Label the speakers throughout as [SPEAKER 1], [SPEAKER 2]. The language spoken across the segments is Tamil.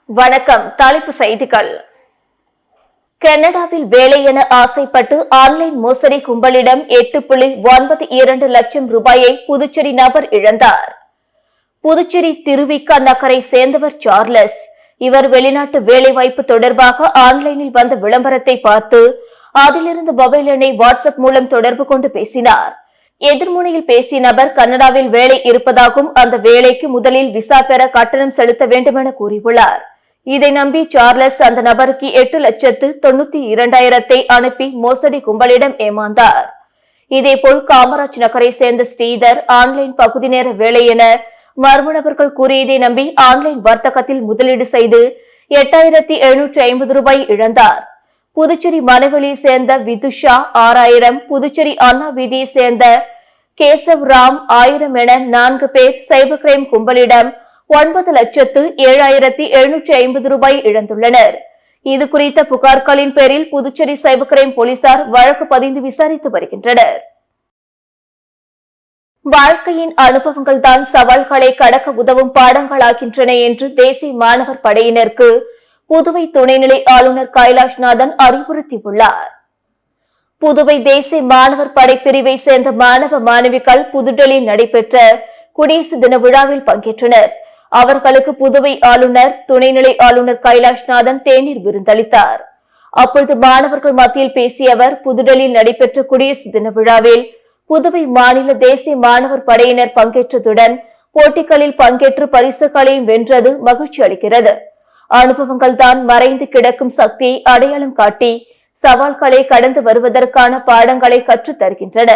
[SPEAKER 1] வணக்கம். தலைப்பு செய்திகள். கனடாவில் வேலை என ஆசைப்பட்டு ஆன்லைன் மோசடி கும்பலிடம் 8.92 லட்சம் ரூபாயை புதுச்சேரி நபர் இழந்தார். புதுச்சேரி திருவிக நகரை சேர்ந்தவர் சார்லஸ். இவர் வெளிநாட்டு வேலைவாய்ப்பு தொடர்பாக ஆன்லைனில் வந்த விளம்பரத்தை பார்த்து அதிலிருந்து மொபைல் எண்ணை வாட்ஸ்அப் மூலம் தொடர்பு கொண்டு பேசினார். எதிர்முனையில் பேசிய நபர் கனடாவில் வேலை இருப்பதாகவும் அந்த வேலைக்கு முதலில் விசா பெற கட்டணம் செலுத்த வேண்டும் என கூறியுள்ளார். இதை நம்பி சார்லஸ் அந்த நபருக்கு 8,92,000 அனுப்பி மோசடி கும்பலிடம் ஏமாந்தார். இதேபோல் காமராஜ் நகரை சேர்ந்த ஸ்ரீதர் ஆன்லைன் பகுதி நேர வேலை என மர்ம நபர்கள் கூறியதை நம்பி ஆன்லைன் வர்த்தகத்தில் முதலீடு செய்து 8,750 ரூபாய் இழந்தார். புதுச்சேரி மணவெளியை சேர்ந்த விதுஷா 6,000, புதுச்சேரி அண்ணா வீதியை சேர்ந்த கேசவ் ராம் 1000 என 4 பேர் சைபர் கிரைம் கும்பலிடம் 9,07,750 ரூபாய் இழந்துள்ளனர். இது குறித்த புகார்களின் பேரில் புதுச்சேரி சைபர் கிரைம் போலீசார் வழக்கு பதிந்து விசாரித்து வருகின்றனர். வாழ்க்கையின் அனுபவங்கள் தான் சவால்களை கடக்க உதவும் பாடங்களாகின்றன என்று தேசிய மாணவர் படையினருக்கு புதுவை துணைநிலை ஆளுநர் கைலாஷ்நாதன் அறிவுறுத்தியுள்ளார். புதுவை தேசிய மாணவர் படை பிரிவை சேர்ந்த மாணவ மாணவிகள் புதுடெல்லியில் நடைபெற்ற குடியரசு தின விழாவில் பங்கேற்றனர். அவர்களுக்கு புதுவை ஆளுநர் துணைநிலை ஆளுநர் கைலாஷ்நாதன் தேநீர் விருந்தளித்தார். அப்பொழுது மாணவர்கள் மத்தியில் பேசிய அவர், புதுடெல்லியில் நடைபெற்ற குடியரசு தின விழாவில் புதுவை மாநில தேசிய மாணவர் படையினர் பங்கேற்றதுடன் போட்டிகளில் பங்கேற்று பரிசுகளையும் வென்றது மகிழ்ச்சி அளிக்கிறது. அனுபவங்கள் தான் மறைந்து கிடக்கும் சக்தியை அடையாளம் காட்டி சவால்களை கடந்து வருவதற்கான பாடங்களை கற்றுத் தருகின்றன.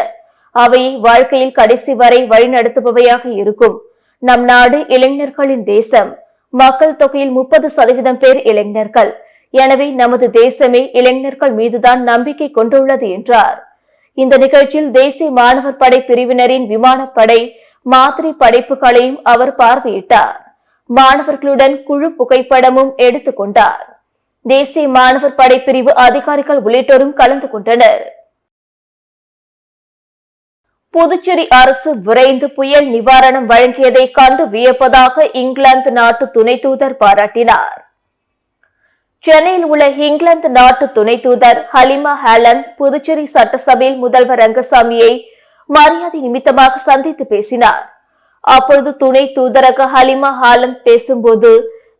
[SPEAKER 1] அவை வாழ்க்கையில் கடைசி வரை வழிநடத்துபவையாக இருக்கும். நம் நாடு இளைஞர்களின் தேசம். மக்கள் தொகையில் 30% பேர் இளைஞர்கள். எனவே நமது தேசமே இளைஞர்கள் மீதுதான் நம்பிக்கை கொண்டுள்ளது என்றார். இந்த நிகழ்ச்சியில் தேசிய மாணவர் படை பிரிவினரின் விமானப்படை மாதிரி படைப்புகளையும் அவர் பார்வையிட்டார். மாணவர்களுடன் குழு புகைப்படமும் எடுத்துக் கொண்டார். தேசிய மாணவர் படை பிரிவு அதிகாரிகள் உள்ளிட்டோரும் கலந்து கொண்டனர். புதுச்சேரி அரசு விரைந்து புயல் நிவாரணம் வழங்கியதை கண்டு வியப்பதாக இங்கிலாந்து நாட்டு துணை தூதர் பாராட்டினார். சென்னையில் உள்ள இங்கிலாந்து நாட்டு துணை தூதர் ஹலிமா ஹாலன் புதுச்சேரி சட்டசபையில் முதல்வர் ரங்கசாமியை மரியாதை நிமித்தமாக சந்தித்து பேசினார். அப்பொழுது துணை தூதரக ஹலிமா ஹாலன் பேசும்போது,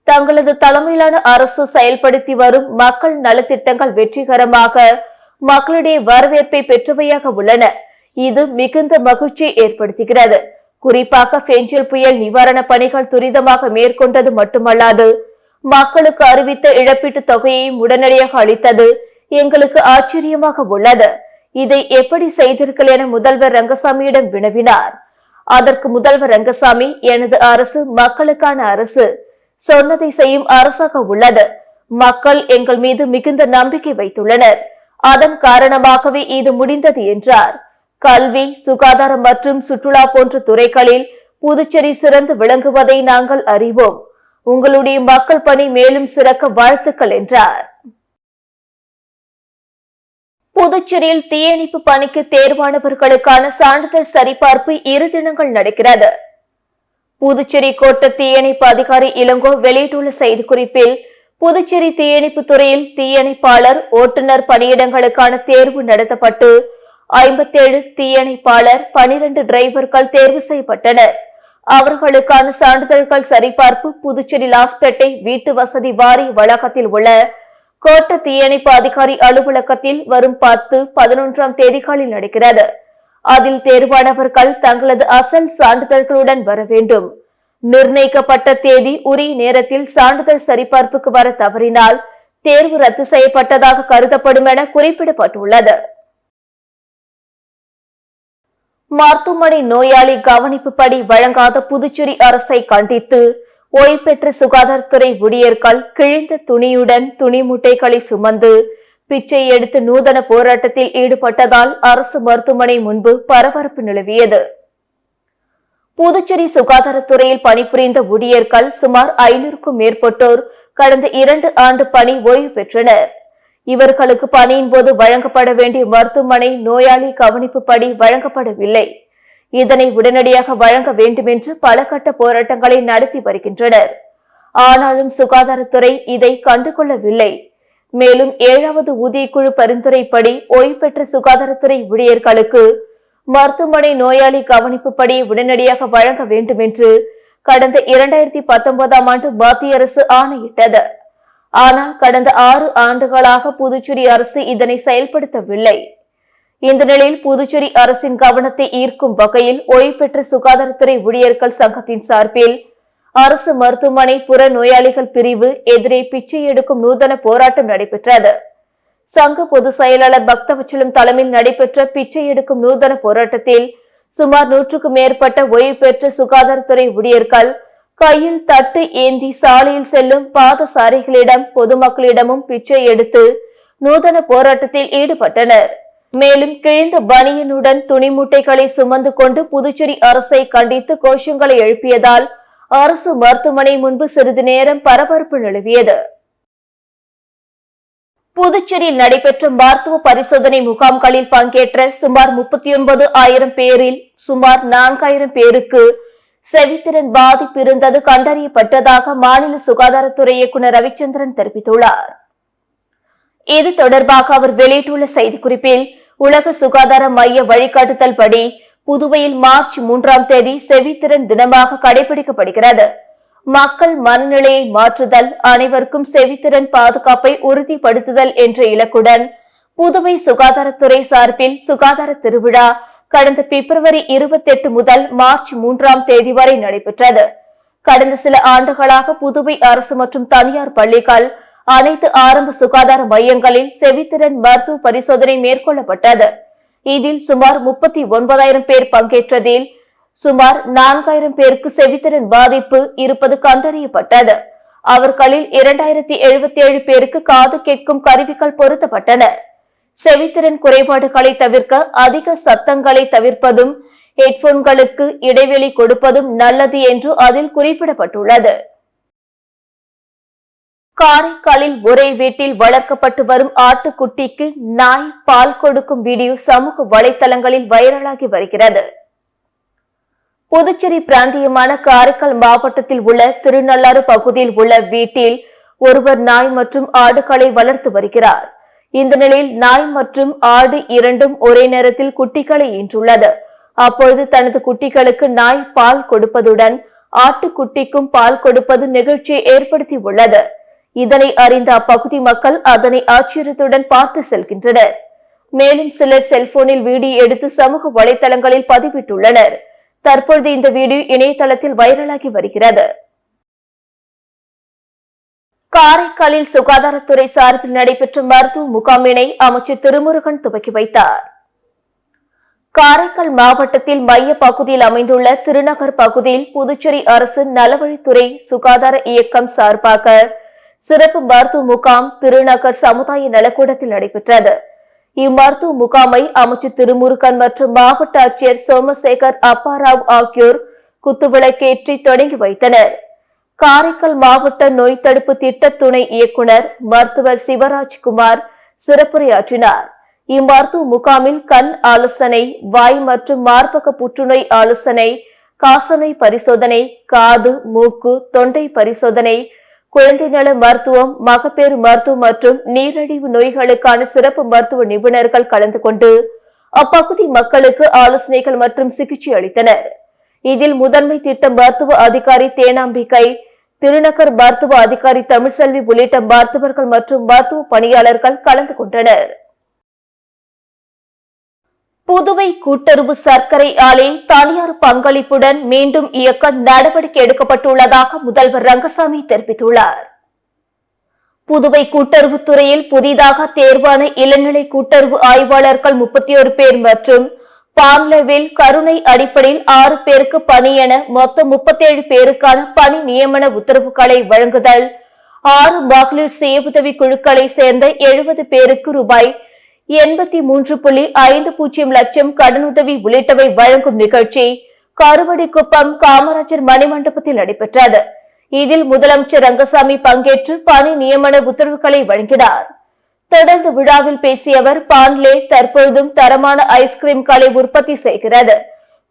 [SPEAKER 1] தங்களது தலைமையிலான அரசு செயல்படுத்தி வரும் மக்கள் நலத்திட்டங்கள் வெற்றிகரமாக மக்களிடையே வரவேற்பை பெற்றவையாக உள்ளன. இது மிகுந்த மகிழ்ச்சியை ஏற்படுத்துகிறது. குறிப்பாக பெஞ்சல் புயல் நிவாரண பணிகள் துரிதமாக மேற்கொண்டது மட்டுமல்லாது மக்களுக்கு அறிவித்த இழப்பீட்டுத் தொகையை உடனடியாக அளித்தது எங்களுக்கு ஆச்சரியமாக உள்ளது. இதை எப்படி செய்தீர்கள் என முதல்வர் ரங்கசாமியிடம் வினவினார். அதற்கு முதல்வர் ரங்கசாமி, எனது அரசு மக்களுக்கான அரசு, சொன்னதை செய்யும் அரசாக உள்ளது. மக்கள் எங்கள் மீது மிகுந்த நம்பிக்கை வைத்துள்ளனர். அதன் காரணமாகவே இது முடிந்தது என்றார். கல்வி, சுகாதாரம் மற்றும் சுற்றுலா போன்ற துறைகளில் புதுச்சேரி சிறந்து விளங்குவதை நாங்கள் அறிவோம். உங்களுடைய மக்கள் பணி மேலும் சிறக்க வாழ்த்துக்கள் என்றார். புதுச்சேரியில் தீயணைப்பு பணிக்கு தேர்வானவர்களுக்கான சான்றிதழ் சரிபார்ப்பு 2 தினங்கள் நடக்கிறது. புதுச்சேரி கோட்ட தீயணைப்பு அதிகாரி இளங்கோ வெளியிட்டுள்ள செய்திக்குறிப்பில், புதுச்சேரி தீயணைப்பு துறையில் தீயணைப்பாளர், ஓட்டுநர் பணியிடங்களுக்கான தேர்வு நடத்தப்பட்டு 57 தீயணைப்பாளர், 12 டிரைவர்கள் தேர்வு செய்யப்பட்டனர். அவர்களுக்கான சான்றிதழ்கள் சரிபார்ப்பு புதுச்சேரி லாஸ்பேட்டை வீட்டு வசதி வாரிய வளாகத்தில் உள்ள கோட்ட தீயணைப்பு அதிகாரி அலுவலகத்தில் வரும் 10, 11ஆம் தேதிகளில் நடக்கிறது. அதில் தேர்வானவர்கள் தங்களது அசல் சான்றிதழ்களுடன் வர வேண்டும். நிர்ணயிக்கப்பட்ட தேதி உரிய நேரத்தில் சான்றிதழ் சரிபார்ப்புக்கு வர தவறினால் தேர்வு ரத்து செய்யப்பட்டதாக கருதப்படும் என குறிப்பிடப்பட்டுள்ளது. மருத்துவமனை நோயாளி கவனிப்பு படி வழங்காத புதுச்சேரி அரசை கண்டித்து ஓய்வு பெற்ற சுகாதாரத்துறை ஊழியர்கள் கிழிந்த துணியுடன் துணி மூட்டைகளை சுமந்து பிச்சை எடுத்து நூதன போராட்டத்தில் ஈடுபட்டதால் அரசு மருத்துவமனை முன்பு பரபரப்பு நிலவியது. புதுச்சேரி சுகாதாரத்துறையில் பணிபுரிந்த ஊழியர்கள் சுமார் 500க்கும் மேற்பட்டோர் கடந்த 2 ஆண்டு பணி ஓய்வு பெற்றனர். இவர்களுக்கு பணியின் போது வழங்கப்பட வேண்டிய மருத்துவமனை நோயாளி கவனிப்பு படி வழங்கப்படவில்லை. இதனை உடனடியாக வழங்க வேண்டும் என்று பல கட்ட போராட்டங்களை நடத்தி வருகின்றனர். ஆனாலும் சுகாதாரத்துறை இதை கண்டுகொள்ளவில்லை. மேலும் 7வது ஊதியக்குழு பரிந்துரைப்படி ஓய்வு பெற்ற சுகாதாரத்துறை ஊழியர்களுக்கு மருத்துவமனை நோயாளி கவனிப்புப்படி உடனடியாக வழங்க வேண்டும் என்று கடந்த 2019ஆம் ஆண்டு மத்திய அரசு ஆணையிட்டது. ஆனால் கடந்த 6 ஆண்டுகளாக புதுச்சேரி அரசு இதனை செயல்படுத்தவில்லை. இந்த நிலையில் புதுச்சேரி அரசின் கவனத்தை ஈர்க்கும் வகையில் ஓய்வு பெற்ற சுகாதாரத்துறை ஊழியர்கள் சங்கத்தின் சார்பில் அரசு மருத்துவமனை புற நோயாளிகள் பிரிவு எதிரே பிச்சை எடுக்கும் நூதன போராட்டம் நடைபெற்றது. சங்க பொதுச் செயலாளர் பக்தவச்சலம் தலைமையில் நடைபெற்ற பிச்சை எடுக்கும் நூதன போராட்டத்தில் சுமார் 100க்கும் மேற்பட்ட ஓய்வு பெற்ற சுகாதாரத்துறை ஊழியர்கள் கையில் தட்டு ஏந்தி சாலையில் செல்லும் பாதசாரிகளிடம் பொதுமக்களிடமும் பிச்சை எடுத்து நூதன போராட்டத்தில் ஈடுபட்டனர். மேலும் கிழிந்த பனியனுடன் துணி மூட்டைகளை சுமந்து கொண்டு புதுச்சேரி அரசை கண்டித்து கோஷங்களை எழுப்பியதால் அரசு மருத்துவமனை முன்பு சிறிது நேரம் பரபரப்பு நிலவியது. புதுச்சேரியில் நடைபெற்ற மருத்துவ பரிசோதனை முகாம்களில் பங்கேற்ற சுமார் 39,000 பேரில் சுமார் 4,000 பேருக்கு செவித்திறன் பாதிப்பு இருந்தது கண்டறியப்பட்டதாக மாநில சுகாதாரத்துறை இயக்குநர் ரவிச்சந்திரன் தெரிவித்துள்ளார். இது தொடர்பாக அவர் வெளியிட்டுள்ள செய்திக்குறிப்பில், உலக சுகாதார மைய வழிகாட்டுதல் படி புதுவையில் மார்ச் 3ஆம் தேதி செவித்திறன் தினமாக கடைபிடிக்கப்படுகிறது. மக்கள் மனநிலையை மாற்றுதல், அனைவருக்கும் செவித்திறன் பாதுகாப்பை உறுதிப்படுத்துதல் என்ற இலக்குடன் புதுவை சுகாதாரத்துறை சார்பில் சுகாதார திருவிழா கடந்த பிப்ரவரி 28 முதல் மார்ச் 3ஆம் தேதி வரை நடைபெற்றது. கடந்த சில ஆண்டுகளாக புதுவை அரசு மற்றும் தனியார் பள்ளிகள் அனைத்து ஆரம்ப சுகாதார மையங்களில் செவித்திறன் மருத்துவ பரிசோதனை மேற்கொள்ளப்பட்டது. இதில் சுமார் 39,000 பேர் பங்கேற்றதில் சுமார் 4,000 பேருக்கு செவித்திறன் பாதிப்பு இருப்பது கண்டறியப்பட்டது. அவர்களில் 2,077 பேருக்கு காது கேட்கும் கருவிகள் பொருத்தப்பட்டன. செவித்திறன் குறைபாடுகளை தவிர்க்க அதிக சத்தங்களை தவிர்ப்பதும் ஹெட்போன்களுக்கு இடைவெளி கொடுப்பதும் நல்லது என்று அதில் குறிப்பிடப்பட்டுள்ளது. காரைக்காலில் ஒரே வீட்டில் வளர்க்கப்பட்டு வரும் ஆட்டுக்குட்டிக்கு நாய் பால் கொடுக்கும் வீடியோ சமூக வலைதளங்களில் வைரலாகி வருகிறது. புதுச்சேரி பிராந்தியமான காரைக்கால் மாவட்டத்தில் உள்ள திருநள்ளாறு பகுதியில் உள்ள வீட்டில் ஒருவர் நாய் மற்றும் ஆடுகளை வளர்த்து வருகிறார். இந்த நிலையில் நாய் மற்றும் ஆடு இரண்டும் ஒரே நேரத்தில் குட்டிகளை ஈன்றுள்ளது. அப்பொழுது தனது குட்டிகளுக்கு நாய் பால் கொடுப்பதுடன் ஆட்டுக்குட்டிக்கும் பால் கொடுப்பது நிகழ்ச்சியை ஏற்படுத்தி உள்ளது. இதனை அறிந்த அப்பகுதி மக்கள் அதனை ஆச்சரியத்துடன் பார்த்து செல்கின்றனர். மேலும் சிலர் செல்போனில் வீடியோ எடுத்து சமூக வலைதளங்களில் பதிவிட்டுள்ளனர். தற்பொழுது இந்த வீடியோ இணையதளத்தில் வைரலாகி வருகிறது. காரைக்காலில் சுகாதாரத்துறை சார்பில் நடைபெற்ற மருத்துவ முகாமினை அமைச்சர் திருமுருகன் துவக்கி வைத்தார். காரைக்கால் மாவட்டத்தில் மைய பகுதியில் அமைந்துள்ள திருநகர் பகுதியில் புதுச்சேரி அரசு நலவழித்துறை சுகாதார இயக்கம் சார்பாக சிறப்பு மருத்துவ முகாம் திருநகர் சமுதாய நலக்கூடத்தில் நடைபெற்றது. இம்மருத்துவ முகாமை அமைச்சர் திருமுருகன் மற்றும் மாவட்ட ஆட்சியர் சோமசேகர் அப்பாராவ் ஆகியோர் குத்துவிளக்கேற்றி தொடங்கி வைத்தனர். காரைக்கால் மாவட்ட நோய் தடுப்பு திட்ட துணை இயக்குநர் மருத்துவர் சிவராஜ்குமார் சிறப்புரையாற்றினார். இம்மருத்துவ முகாமில் கண் ஆலோசனை, வாய் மற்றும் மார்பக புற்றுநோய் ஆலோசனை, காசநோய் பரிசோதனை, காது, மூக்கு, தொண்டை பரிசோதனை, குழந்தை நல மருத்துவம், மகப்பேறு மருத்துவம் மற்றும் நீரிழிவு நோய்களுக்கான சிறப்பு மருத்துவ நிபுணர்கள் கலந்து கொண்டு அப்பகுதி மக்களுக்கு ஆலோசனைகள் மற்றும் சிகிச்சை அளித்தனர். இதில் முதன்மை திட்ட மருத்துவ அதிகாரி தேனாம்பிகை, திருநகர் மருத்துவ அதிகாரி தமிழ்செல்வி உள்ளிட்ட மருத்துவர்கள் மற்றும் மருத்துவ பணியாளர்கள் கலந்து கொண்டனர். புதுவை கூட்டுறவு சர்க்கரை ஆலை தனியார் பங்களிப்புடன் மீண்டும் இயக்க நடவடிக்கை எடுக்கப்பட்டுள்ளதாக முதல்வர் ரங்கசாமி தெரிவித்துள்ளார். புதுவை கூட்டுறவுத்துறையில் புதிதாக தேர்வான இளநிலை கூட்டுறவு ஆய்வாளர்கள் 31 பேர் மற்றும் பான்லவில் கருணை அடிப்படையில் 6 பேருக்கு பணி என மொத்தம் 37 பேருக்கான பணி நியமன உத்தரவுகளை வழங்குதல், 6 மகளிர் சுய உதவி குழுக்களை சேர்ந்த 70 பேருக்கு ரூபாய் 83.50 லட்சம் கடனுதவி உள்ளிட்டவை வழங்கும் நிகழ்ச்சி கருவடிக்குப்பம் காமராஜர் மணிமண்டபத்தில் நடைபெற்றது. இதில் முதலமைச்சர் ரங்கசாமி பங்கேற்று பணி நியமன உத்தரவுகளை வழங்கினார். தொடர்ந்து விழாவில் பேசிய அவர், பான்லே தற்பொழுதும் தரமான ஐஸ்கிரீம்களை உற்பத்தி செய்கிறது.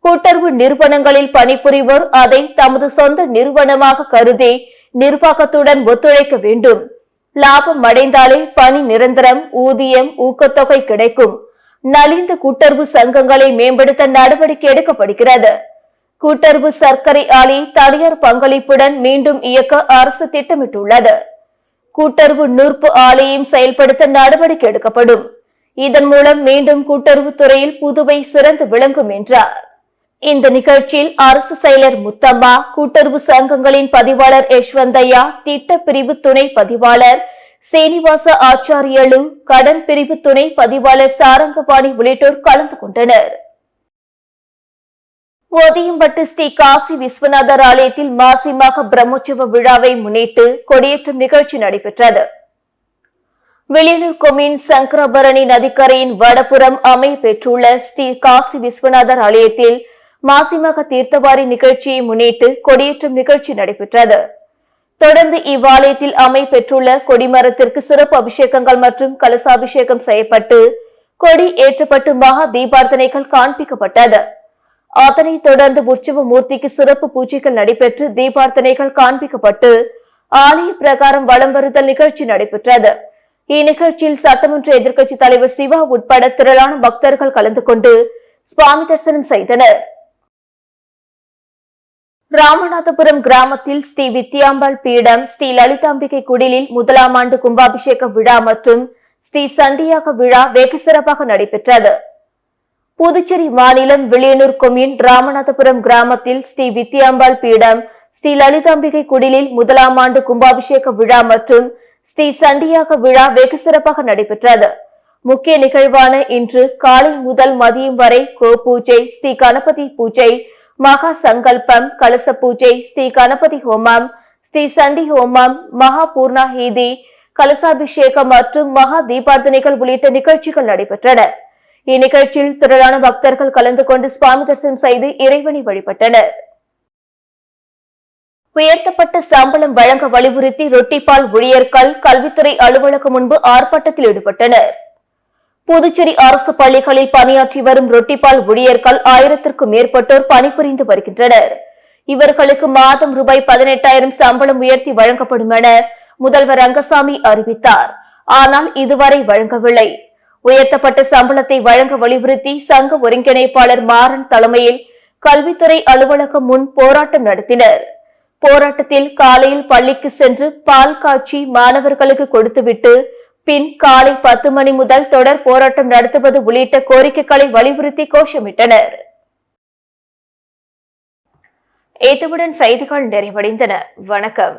[SPEAKER 1] கூட்டுறவு நிறுவனங்களில் பணிபுரிவோர் அதை தமது சொந்த நிறுவனமாக கருதி நிர்வாகத்துடன் ஒத்துழைக்க வேண்டும். லாபம் அடைந்தாலே பணி நிரந்தரம், ஊதியம், ஊக்கத்தொகை கிடைக்கும். நலிந்த கூட்டுறவு சங்கங்களை மேம்படுத்த நடவடிக்கை எடுக்கப்படுகிறது. கூட்டுறவு சர்க்கரை ஆலை தனியார் பங்களிப்புடன் மீண்டும் இயக்க அரசு திட்டமிட்டுள்ளது. கூட்டுறவு நூற்பு ஆலையும் செயல்படுத்த நடவடிக்கை எடுக்கப்படும். இதன் மூலம் மீண்டும் கூட்டுறவு துறையில் புதுவை சிறந்து விளங்கும் என்றார். இந்த நிகழ்ச்சியில் அரசு செயலர் முத்தம்மா, கூட்டுறவு சங்கங்களின் பதிவாளர் யஷ்வந்தையா, திட்ட பிரிவு துணை பதிவாளர் சீனிவாச ஆச்சாரியலு, கடன் பிரிவு துணை பதிவாளர் சாரங்கபாணி உள்ளிட்டோர் கலந்து கொண்டனர். ஒதியம்பட்டு ஸ்ரீ காசி விஸ்வநாதர் ஆலயத்தில் மாசிமாக பிரம்மோற்சவ விழாவை முன்னிட்டு கொடியேற்றம் நிகழ்ச்சி நடைபெற்றது. வெளியூர் கொம்யூன் சங்கராபரணி நதிக்கரையின் வடபுறம் அமைய பெற்றுள்ள ஸ்ரீ காசி விஸ்வநாதர் ஆலயத்தில் மாசிமக தீர்த்தவாரி நிகழ்ச்சியை முன்னிட்டு கொடியேற்றம் நிகழ்ச்சி நடைபெற்றது. தொடர்ந்து இவ்வாலயத்தில் அமைய பெற்றுள்ள கொடிமரத்திற்கு சிறப்பு அபிஷேகங்கள் மற்றும் கலசாபிஷேகம் செய்யப்பட்டு கொடி ஏற்றப்பட்டு மகா தீபார்த்தனைகள் காண்பிக்கப்பட்டது. அதனைத் தொடர்ந்து உற்சவ மூர்த்திக்கு சிறப்பு பூஜைகள் நடைபெற்று தீபார்த்தனைகள் காண்பிக்கப்பட்டு ஆலய பிரகாரம் வலம் வருதல் நிகழ்ச்சி நடைபெற்றது. இந்நிகழ்ச்சியில் சட்டமன்ற எதிர்க்கட்சித் தலைவர் சிவா உட்பட திரளான பக்தர்கள் கலந்து கொண்டு சுவாமி தரிசனம் செய்தனர். ராமநாதபுரம் கிராமத்தில் ஸ்ரீ வித்யாம்பாள் பீடம், ஸ்ரீ லலிதாம்பிகை குடிலில் முதலாம் ஆண்டு கும்பாபிஷேக விழா மற்றும் ஸ்ரீ சண்டியாக விழா வெகு சிறப்பாக நடைபெற்றது. புதுச்சேரி மாநிலம் வில்லியனூர் கொம்யூன் ராமநாதபுரம் கிராமத்தில் ஸ்ரீ வித்யாம்பாள் பீடம், ஸ்ரீ லலிதாம்பிகை குடிலில் முதலாம் ஆண்டு கும்பாபிஷேக விழா மற்றும் ஸ்ரீ சண்டியாக விழா வெகு சிறப்பாக நடைபெற்றது. முக்கிய நிகழ்வான இன்று காலை முதல் மதியம் வரை கோ பூஜை, ஸ்ரீ கணபதி பூஜை, மகா சங்கல்பம், கலச பூஜை, ஸ்ரீ கணபதி ஹோமம், ஸ்ரீ சண்டி ஹோமம், மகா பூர்ணாஹீதி, கலசாபிஷேகம் மற்றும் மகா தீபார்த்தனைகள் உள்ளிட்ட நிகழ்ச்சிகள் நடைபெற்றன. இந்நிகழ்ச்சியில் திரளான பக்தர்கள் கலந்து கொண்டு சுவாமி தரிசனம் செய்து இறைவனை வழிபட்டனர். உயர்த்தப்பட்ட சம்பளம் வழங்க வலியுறுத்தி ரொட்டிப்பால் ஊழியர்கள் கல்வித்துறை அலுவலகம் முன்பு ஆர்ப்பாட்டத்தில் ஈடுபட்டனர். புதுச்சேரி அரசு பள்ளிகளில் பணியாற்றி வரும் ரொட்டிப்பால் ஊழியர்கள் 1000க்கும் மேற்பட்டோர் பணிபுரிந்து வருகின்றனர். இவர்களுக்கு மாதம் ரூபாய் 18,000 சம்பளம் உயர்த்தி வழங்கப்படும் என முதல்வர் ரங்கசாமி அறிவித்தார். ஆனால் இதுவரை வழங்கவில்லை. உயர்த்தப்பட்ட சம்பளத்தை வழங்க வலியுறுத்தி சங்க ஒருங்கிணைப்பாளர் மாறன் தலைமையில் கல்வித்துறை அலுவலகம் முன் போராட்டம் நடத்தினர். போராட்டத்தில் காலையில் பள்ளிக்கு சென்று பால் காய்ச்சி மாணவர்களுக்கு கொடுத்துவிட்டு பின் காலை 10 மணி முதல் தொடர் போராட்டம் நடத்துவது உள்ளிட்ட கோரிக்கைகளை வலியுறுத்தி கோஷமிட்டனர். இத்துடன் செய்திகள் நிறைவடைந்தன. வணக்கம்.